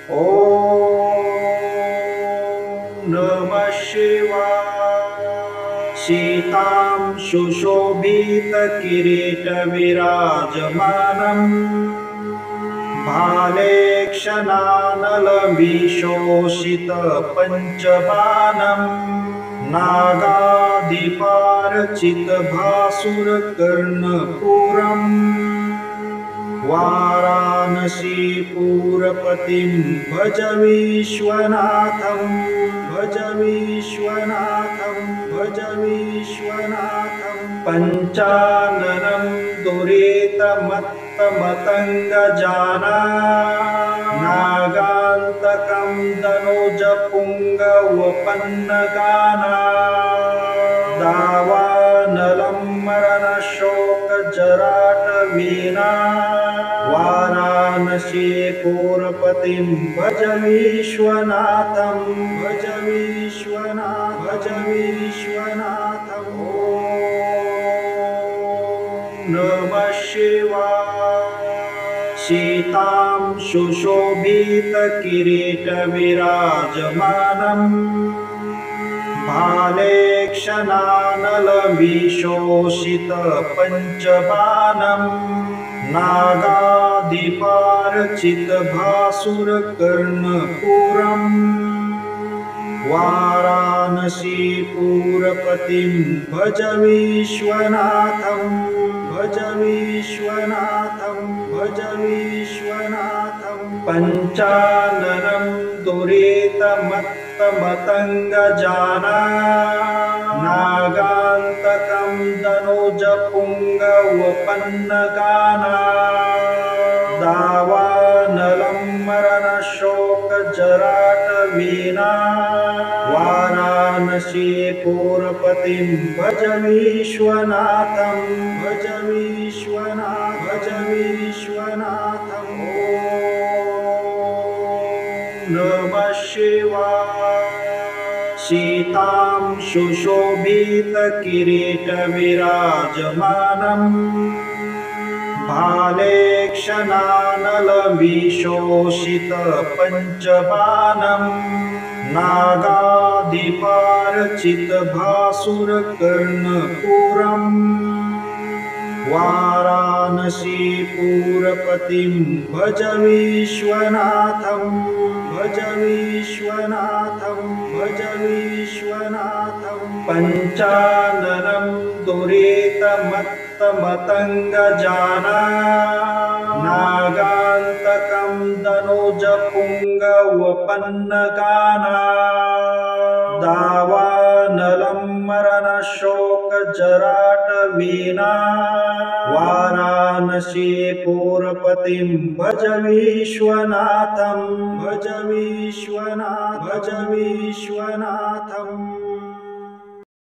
ॐ नमः शिवाय। सीतां सुशोभितकिरीटविराजमानम् भालेक्षणानलविशोषितपञ्चबाणम् नागादिपारचितभासुरकर्णपूरम् वाराणसीपुरपतिं भज विश्वनाथं भज विश्वनाथं भज विश्वनाथं पञ्चाननं दुरितमत्तमतङ्गजाना नागान्तकं दनुजपुङ्गवपन्नगाना दावानलं मरणशोकजराटवीना वाराणसीपुरपतिं भज विश्वनाथं भज विश्वनाथं भज विश्वनाथं। ॐ नमः शिवाय। सीतां सुशोभितकिरीटविराजमानम् भालेक्षणानलविशोषितपञ्चबाणम् नागादिपारचितभासुरकर्णपूरम् वाराणसीपुरपतिं भज विश्वनाथं भज विश्वनाथं भज विश्वनाथं पञ्चाननं दुरितमत्तमतङ्गजाना नागान्तकं दनुजपुङ्गवपन्नगाना दावानलं मरणशोकजराटवीना वाराणसीपुरपतिं भज विश्वनाथं भज विश्वनाथं भज विश्वनाथं। ॐ नमः शिवाय। सीतां सुशोभितकिरीटविराजमानम् भालेक्षणानलविशोषितपञ्चबाणम् नागादिपारचितभासुरकर्णपूरम् वाराणसीपुरपतिं भज विश्वनाथं भज विश्वनाथं भज विश्वनाथं पञ्चाननं दुरितमत्तमतङ्गजाना नागान्तकं दनुजपुङ्गवपन्नगाना दावानलं मरणशोकजराटवीना वाराणसीपुरपतिं भज विश्वनाथं भज विश्वनाथं भज विश्वनाथम्।